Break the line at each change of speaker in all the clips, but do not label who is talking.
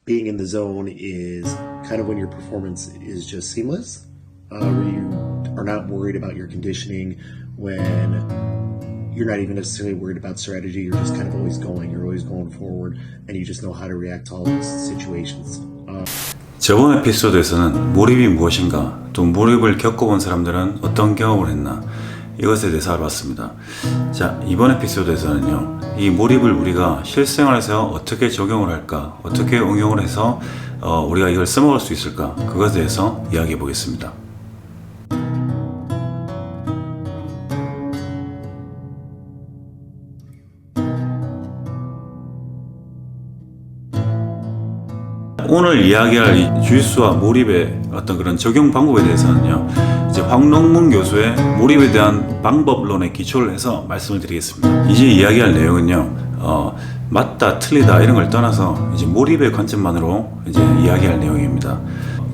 being in the zone is kind of when your performance is just seamless, where you are not worried about your conditioning, when you're not even necessarily worried about strategy, you're just kind of always going forward, and you just know how to react to all these situations.
저번 에피소드에서는 몰입이 무엇인가, 또 몰입을 겪어본 사람들은 어떤 경험을 했나, 이것에 대해서 알아봤습니다. 자, 이번 에피소드에서는요, 이 몰입을 우리가 실생활에서 어떻게 적용을 할까, 어떻게 응용을 해서 우리가 이걸 써먹을 수 있을까, 그것에 대해서 이야기해 보겠습니다. 오늘 이야기할 이 주짓수와 몰입의 어떤 그런 적용 방법에 대해서는요, 이제 황롱문 교수의 몰입에 대한 방법론에 기초를 해서 말씀을 드리겠습니다. 이제 이야기할 내용은요, 맞다, 틀리다 이런 걸 떠나서 이제 몰입의 관점만으로 이제 이야기할 내용입니다.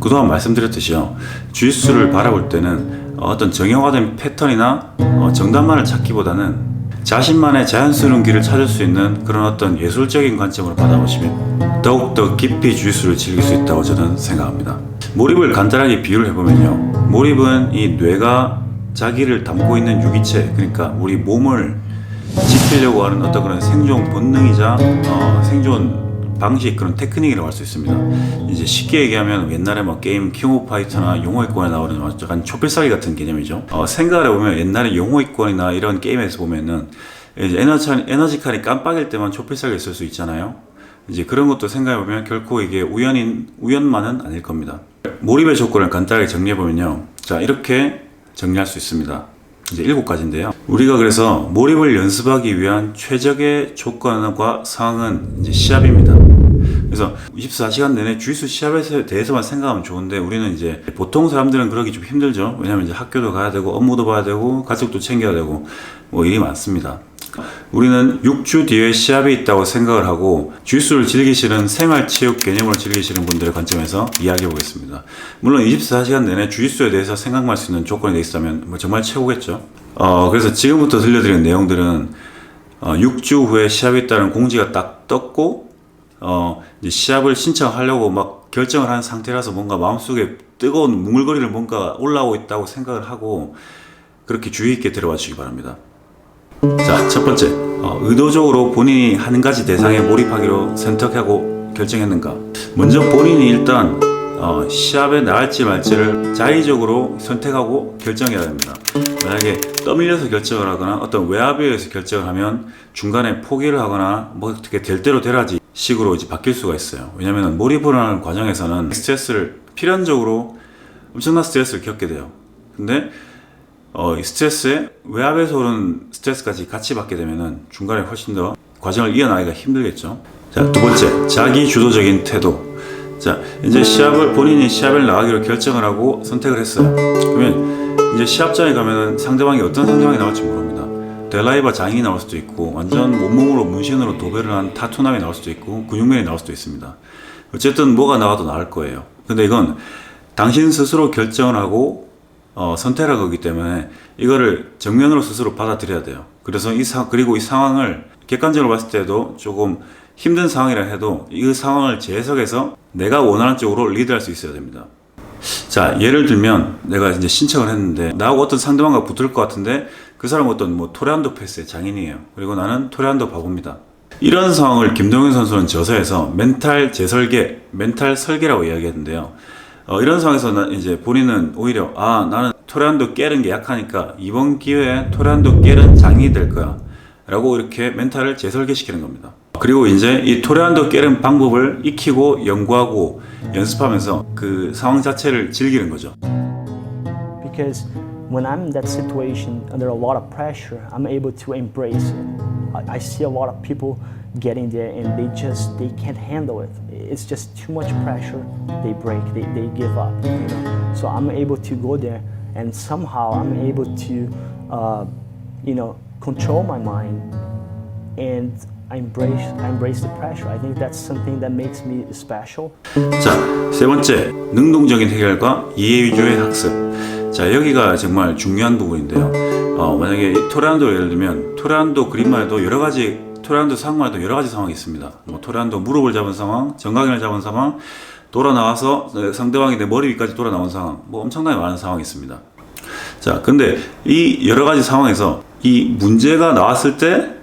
그동안 말씀드렸듯이요, 주짓수를 바라볼 때는 어떤 정형화된 패턴이나 정답만을 찾기보다는 자신만의 자연스러운 길을 찾을 수 있는 그런 어떤 예술적인 관점으로 받아보시면 더욱더 깊이 주짓수를 즐길 수 있다고 저는 생각합니다. 몰입을 간단하게 비유를 해보면요, 몰입은 이 뇌가 자기를 담고 있는 유기체, 그러니까 우리 몸을 지키려고 하는 어떤 그런 생존 본능이자 생존 방식, 그런 테크닉이라고 할 수 있습니다. 이제 쉽게 얘기하면 옛날에 뭐 게임 킹 오브 파이터나 용호의권에 나오는 약간 초필살기 같은 개념이죠. 생각을 해보면 옛날에 용호의권이나 이런 게임에서 보면은 이제 에너지 칸이 깜빡일 때만 초필살기 있을 수 있잖아요. 이제 그런 것도 생각해보면 결코 이게 우연만은 아닐 겁니다. 몰입의 조건을 간단하게 정리해보면요, 자, 이렇게 정리할 수 있습니다. 이제 7가지인데요. 우리가 그래서 몰입을 연습하기 위한 최적의 조건과 상황은 이제 시합입니다. 그래서 24시간 내내 주짓수 시합에 대해서만 생각하면 좋은데, 우리는 이제 보통 사람들은 그러기 좀 힘들죠. 왜냐면 이제 학교도 가야 되고, 업무도 봐야 되고, 가족도 챙겨야 되고, 뭐 일이 많습니다. 우리는 6주 뒤에 시합이 있다고 생각을 하고 주짓수를 즐기시는 생활체육 개념으로 즐기시는 분들의 관점에서 이야기해 보겠습니다. 물론 24시간 내내 주짓수에 대해서 생각할 수 있는 조건이 돼 있다면 뭐 정말 최고겠죠. 그래서 지금부터 들려드리는 내용들은 6주 후에 시합이 있다는 공지가 딱 떴고 이제 시합을 신청하려고 막 결정을 한 상태라서 뭔가 마음속에 뜨거운 뭉글거리를 뭔가 올라오고 있다고 생각을 하고 그렇게 주의 있게 들어봐 주시기 바랍니다. 자, 첫 번째, 의도적으로 본인이 한 가지 대상에 몰입하기로 선택하고 결정했는가. 먼저 본인이 일단 시합에 나갈지 말지를 자의적으로 선택하고 결정해야 됩니다. 만약에 떠밀려서 결정을 하거나 어떤 외압에 의해서 결정을 하면 중간에 포기를 하거나 뭐 어떻게 될 대로 되라지 식으로 이제 바뀔 수가 있어요. 왜냐하면 몰입을 하는 과정에서는 필연적으로 엄청난 스트레스를 겪게 돼요. 근데 이 스트레스에 외압에서 오는 스트레스까지 같이 받게 되면은 중간에 훨씬 더 과정을 이어나가기가 힘들겠죠. 자, 두 번째, 자기 주도적인 태도. 자, 이제 본인이 시합을 나가기로 결정을 하고 선택을 했어요. 그러면 이제 시합장에 가면은 어떤 상대방이 나올지 모릅니다. 델라이바 장이 나올 수도 있고, 완전 온몸으로 문신으로 도배를 한 타투남이 나올 수도 있고, 근육맨이 나올 수도 있습니다. 어쨌든 뭐가 나와도 나을 거예요. 근데 이건 당신 스스로 결정을 하고 선택할 거기 때문에 이거를 정면으로 스스로 받아들여야 돼요. 그래서 그리고 이 상황을 객관적으로 봤을 때도 조금 힘든 상황이라 해도 이 상황을 재해석해서 내가 원하는 쪽으로 리드할 수 있어야 됩니다. 자, 예를 들면 내가 이제 신청을 했는데 나하고 어떤 상대방과 붙을 것 같은데 그 사람은 어떤 토레한도 패스의 장인이에요. 그리고 나는 토레한도 바보입니다. 이런 상황을 김동현 선수는 저서에서 멘탈 설계라고 이야기했는데요. 이런 상황에서 이제 본인은 오히려 나는 토레한도 깨는 게 약하니까 이번 기회에 토레한도 깨는 장이 될 거야 라고 이렇게 멘탈을 재설계시키는 겁니다. 그리고 이제 이 토레한도 깨는 방법을 익히고 연구하고 연습하면서 그 상황 자체를 즐기는 거죠.
Because when I'm in that situation under a lot of pressure, I'm able to embrace it. I see a lot of people getting there and they can't handle it. It's just too much pressure. They break, they give up. You know? So I'm able to go there and somehow I'm able to, control my mind and I embrace the pressure. I think that's something that makes me special.
자, 세 번째, 능동적인 해결과 이해 위주의 학습. 자, 여기가 정말 중요한 부분인데요. 만약에 토레한도 예를 들면 토레한도 그림만 해도 여러 가지 토레한도 상황만 해도 여러 가지 상황이 있습니다. 뭐 토레한도 무릎을 잡은 상황, 정강이를 잡은 상황, 돌아 나와서 상대방이 내 머리 위까지 돌아 나온 상황, 뭐 엄청나게 많은 상황이 있습니다. 자, 근데 이 여러 가지 상황에서 이 문제가 나왔을 때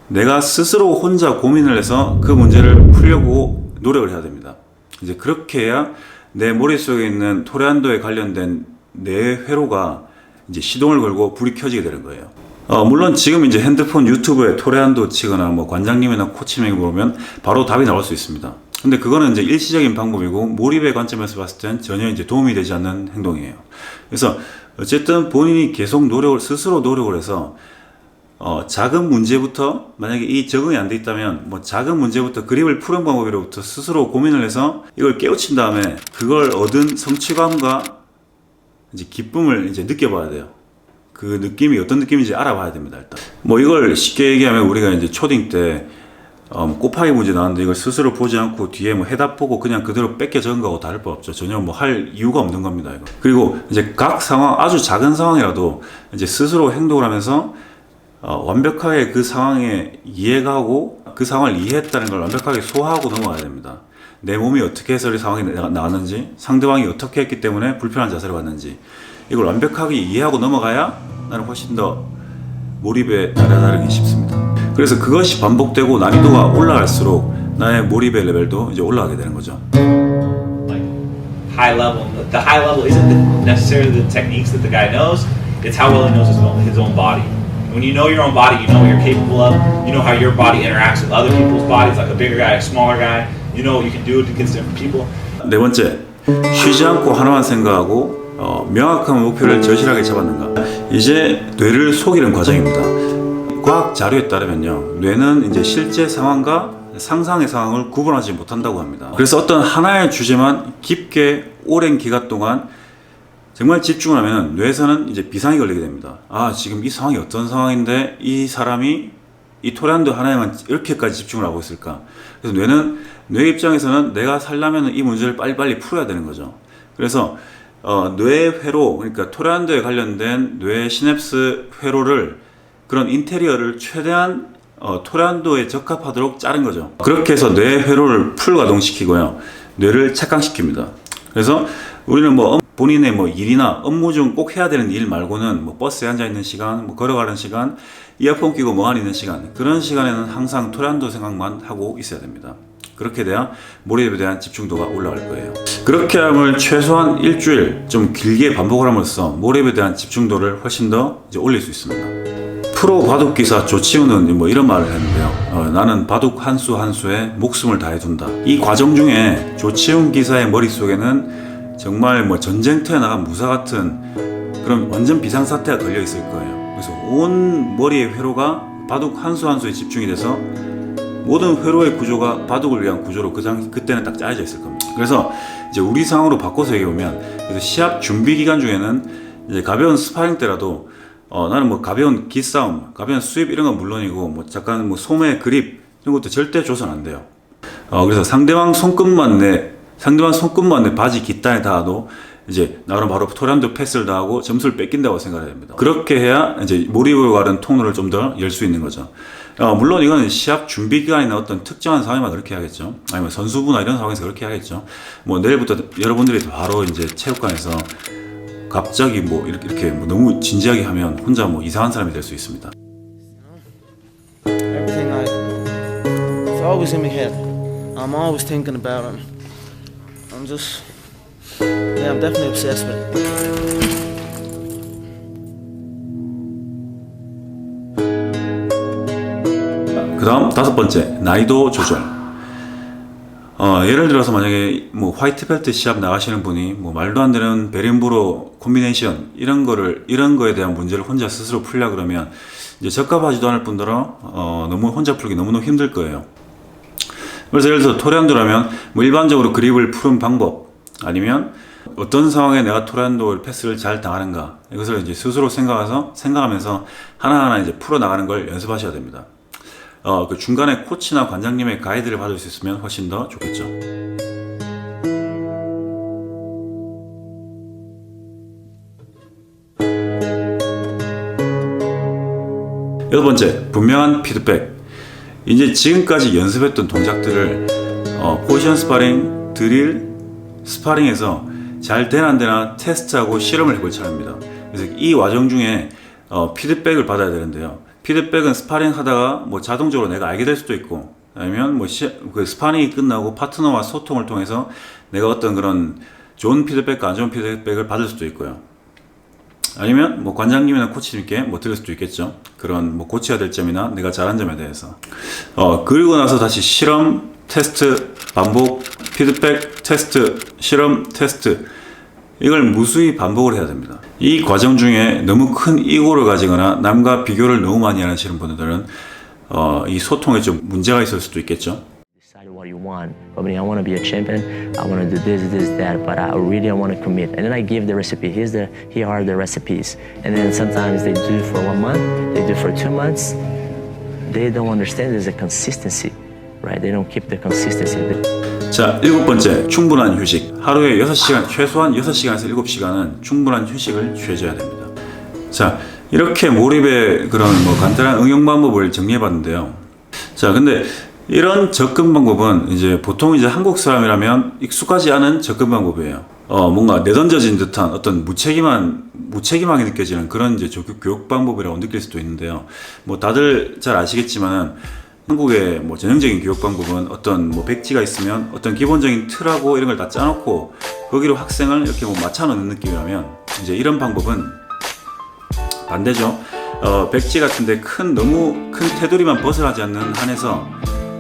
내가 스스로 혼자 고민을 해서 그 문제를 풀려고 노력을 해야 됩니다. 이제 그렇게 해야 내 머릿속에 있는 토레한도에 관련된 내 회로가 이제 시동을 걸고 불이 켜지게 되는 거예요. 물론 지금 이제 핸드폰 유튜브에 토레한도 치거나 뭐 관장님이나 코치님에게 물으면 바로 답이 나올 수 있습니다. 근데 그거는 이제 일시적인 방법이고 몰입의 관점에서 봤을 땐 전혀 이제 도움이 되지 않는 행동이에요. 그래서 어쨌든 본인이 계속 스스로 노력을 해서 작은 문제부터, 만약에 이 적응이 안 돼 있다면 뭐 작은 문제부터 그립을 푸는 방법으로부터 스스로 고민을 해서 이걸 깨우친 다음에 그걸 얻은 성취감과 이제 기쁨을 이제 느껴봐야 돼요. 그 느낌이 어떤 느낌인지 알아봐야 됩니다. 일단 뭐 이걸 쉽게 얘기하면 우리가 이제 초딩 때 곱하기 문제 나왔는데 이걸 스스로 보지 않고 뒤에 뭐 해답 보고 그냥 그대로 뺏겨 적은 거하고 다를 바 없죠. 전혀 뭐 할 이유가 없는 겁니다. 이거. 그리고 이제 각 상황, 아주 작은 상황이라도 이제 스스로 행동을 하면서 완벽하게 그 상황에 이해가 하고 그 상황을 이해했다는 걸 완벽하게 소화하고 넘어가야 됩니다. 내 몸이 어떻게 해서 이 상황이 나왔는지, 상대방이 어떻게 했기 때문에 불편한 자세를 왔는지, 이걸 완벽하게 이해하고 넘어가야 나는 훨씬 더 몰입에 다다르기 쉽습니다. 그래서 그것이 반복되고 난이도가 올라갈수록 나의 몰입의 레벨도 이제 올라가게 되는 거죠.
Like high level, the high level isn't necessarily the techniques that the guy knows. It's how well he knows his own body. When you know your own body, you know what you're capable of. You know how your body interacts with other people's bodies, like a bigger guy, a smaller guy. You know what you can do against different people.
네 번째, 쉬지 않고 하나만 생각하고 명확한 목표를 절실하게 잡았는가. 이제 뇌를 속이는 과정입니다. 과학 자료에 따르면요, 뇌는 이제 실제 상황과 상상의 상황을 구분하지 못한다고 합니다. 그래서 어떤 하나의 주제만 깊게 오랜 기간 동안 정말 집중을 하면 뇌에서는 이제 비상이 걸리게 됩니다. 아, 지금 이 상황이 어떤 상황인데 이 사람이 이 토레한도 하나에만 이렇게까지 집중을 하고 있을까? 그래서 뇌 입장에서는 내가 살려면 이 문제를 빨리빨리 풀어야 되는 거죠. 그래서 뇌 회로, 그러니까 토레한도에 관련된 뇌 시냅스 회로를, 그런 인테리어를 최대한 토레한도에 적합하도록 자른 거죠. 그렇게 해서 뇌 회로를 풀 가동시키고요, 뇌를 착강시킵니다. 그래서 우리는 뭐 본인의 뭐 일이나 업무 중 꼭 해야 되는 일 말고는 뭐 버스에 앉아 있는 시간, 뭐 걸어가는 시간, 이어폰 끼고 멍하니 있는 시간, 그런 시간에는 항상 토레한도 생각만 하고 있어야 됩니다. 그렇게 돼야 몰입에 대한 집중도가 올라갈 거예요. 그렇게 함을 최소한 일주일 좀 길게 반복을 함으로써 몰입에 대한 집중도를 훨씬 더 이제 올릴 수 있습니다. 프로 바둑 기사 조치훈은 뭐 이런 말을 했는데요. 나는 바둑 한 수 한 수에 목숨을 다해둔다. 이 과정 중에 조치훈 기사의 머릿속에는 정말 뭐 전쟁터에 나간 무사 같은 그런 완전 비상사태가 걸려 있을 거예요. 그래서 온 머리의 회로가 바둑 한 수 한 수에 집중이 돼서 모든 회로의 구조가 바둑을 위한 구조로 그때는 딱 짜여져 있을 겁니다. 그래서 이제 우리 상황으로 바꿔서 얘기해보면, 그래서 시합 준비 기간 중에는 이제 가벼운 스파링 때라도 나는 뭐 가벼운 기싸움, 가벼운 수입 이런 건 물론이고 뭐 잠깐 뭐 소매 그립 이런 것도 절대 줘서는 안 돼요. 그래서 상대방 손끝만 내 바지 깃단에 닿아도 이제 나는 바로 토레한도 패스를 당하고 점수를 뺏긴다고 생각해야 됩니다. 그렇게 해야 이제 몰입을 가른 통로를 좀 더 열 수 있는 거죠. 물론 이거는 시합 준비 기간이나 어떤 특정한 상황에만 그렇게 해야겠죠. 아니면 선수부나 이런 상황에서 그렇게 해야겠죠. 뭐 내일부터 여러분들이 바로 이제 체육관에서 갑자기 뭐 이렇게 뭐 너무 진지하게 하면 혼자 뭐 이상한 사람이 될 수 있습니다.
Everything it's always in my head. I'm always thinking about it. I'm definitely obsessed with it.
그 다음 다섯 번째, 난이도 조절. 예를 들어서 만약에 뭐 화이트 벨트 시합 나가시는 분이 뭐 말도 안 되는 베린브로 콤비네이션 이런 거에 대한 문제를 혼자 스스로 풀려 그러면 이제 적합하지도 않을 뿐더러 너무 혼자 풀기 너무너무 힘들 거예요. 그래서 예를 들어서 토레한도라면 뭐 일반적으로 그립을 푸는 방법, 아니면 어떤 상황에 내가 토레한도 패스를 잘 당하는가, 이것을 이제 스스로 생각하면서 하나하나 이제 풀어 나가는 걸 연습하셔야 됩니다. 그 중간에 코치나 관장님의 가이드를 받을 수 있으면 훨씬 더 좋겠죠. 여덟 번째, 분명한 피드백. 이제 지금까지 연습했던 동작들을 포지션 스파링, 드릴, 스파링에서 잘 되나 안 되나 테스트하고 실험을 해볼 차례입니다. 그래서 이 과정 중에 피드백을 받아야 되는데요. 피드백은 스파링 하다가 뭐 자동적으로 내가 알게 될 수도 있고, 아니면 뭐 그 스파링이 끝나고 파트너와 소통을 통해서 내가 어떤 그런 좋은 피드백과 안 좋은 피드백을 받을 수도 있고요. 아니면 뭐 관장님이나 코치님께 뭐 들을 수도 있겠죠. 그런 뭐 고쳐야 될 점이나 내가 잘한 점에 대해서. 그리고 나서 다시 실험, 테스트, 반복, 피드백, 테스트, 실험, 테스트. 이걸 무수히 반복을 해야 됩니다. 이 과정 중에 너무 큰 이고를 가지거나 남과 비교를 너무 많이 하시는 분들은 이 소통에 좀 문제가 있을 수도 있겠죠.
Decide what you want. I mean, I want to be a champion. I want to do this, this, that, but I really don't want to commit. And then I give the recipe. Here are the recipes. And then sometimes they do for 1 month, they do for 2 months. They don't understand there's a consistency, right? They don't keep the consistency.
자, 7번째, 충분한 휴식. 하루에 6시간, 최소한 6시간에서 7시간은 충분한 휴식을 취해줘야 됩니다. 자, 이렇게 몰입의 그런 뭐 간단한 응용 방법을 정리해 봤는데요. 자, 근데 이런 접근 방법은 이제 보통 이제 한국 사람이라면 익숙하지 않은 접근 방법이에요. 뭔가 내던져진 듯한 어떤 무책임하게 느껴지는 그런 이제 교육 방법이라고 느낄 수도 있는데요. 뭐 다들 잘 아시겠지만은 한국의 뭐 전형적인 교육 방법은 어떤 뭐 백지가 있으면 어떤 기본적인 틀하고 이런 걸 다 짜놓고 거기로 학생을 이렇게 뭐 맞춰놓는 느낌이라면, 이제 이런 방법은 반대죠. 백지 같은데 너무 큰 테두리만 벗어나지 않는 한에서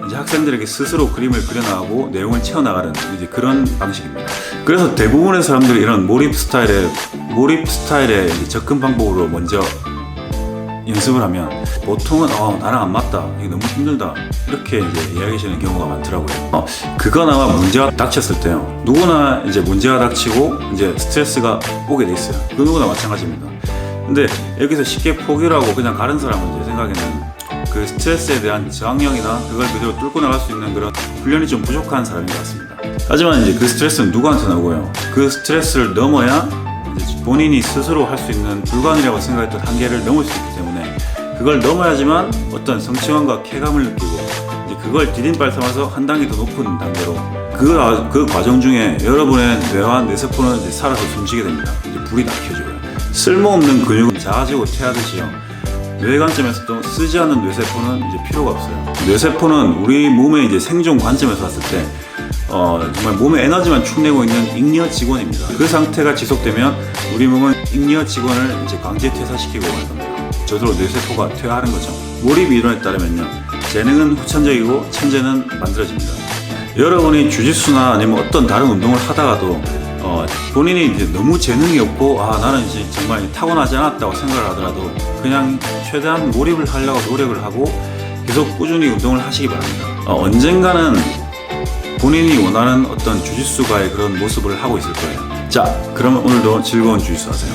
이제 학생들에게 스스로 그림을 그려나가고 내용을 채워나가는 이제 그런 방식입니다. 그래서 대부분의 사람들이 이런 몰입 스타일의 이제 접근 방법으로 먼저 연습을 하면 보통은 나랑 안 맞다, 이게 너무 힘들다, 이렇게 이제 이야기하시는 경우가 많더라고요. 그거나 문제가 닥쳤을 때요, 누구나 이제 문제가 닥치고 이제 스트레스가 오게 돼 있어요. 그 누구나 마찬가지입니다. 근데 여기서 쉽게 포기를 하고 그냥 가는 사람은 제 생각에는 그 스트레스에 대한 저항력이나 그걸 그대로 뚫고 나갈 수 있는 그런 훈련이 좀 부족한 사람인 것 같습니다. 하지만 이제 그 스트레스는 누구한테나 오고요. 그 스트레스를 넘어야 이제 본인이 스스로 할 수 있는 불가능이라고 생각했던 한계를 넘을 수 있기 때문에 그걸 넘어야지만 어떤 성취감과 쾌감을 느끼고 이제 그걸 디딤발 삼아서 한 단계 더 높은 단계로 그 과정 중에 여러분의 뇌와 뇌세포는 이제 살아서 숨쉬게 됩니다. 이제 불이 다 켜져요. 쓸모없는 근육은 작아지고 퇴하듯이요. 뇌 관점에서도 쓰지 않는 뇌세포는 이제 필요가 없어요. 뇌세포는 우리 몸의 이제 생존 관점에서 봤을 때 정말 몸의 에너지만 축내고 있는 잉여 직원입니다. 그 상태가 지속되면 우리 몸은 잉여 직원을 이제 강제 퇴사시키고 할 겁니다. 저절로 뇌세포가 퇴화하는 거죠. 몰입 이론에 따르면요, 재능은 후천적이고 천재는 만들어집니다. 여러분이 주짓수나 아니면 어떤 다른 운동을 하다가도 본인이 이제 너무 재능이 없고 나는 이제 정말 타고나지 않았다고 생각을 하더라도 그냥 최대한 몰입을 하려고 노력을 하고 계속 꾸준히 운동을 하시기 바랍니다. 언젠가는 본인이 원하는 어떤 주짓수가의 그런 모습을 하고 있을 거예요. 자, 그러면 오늘도 즐거운 주짓수 하세요.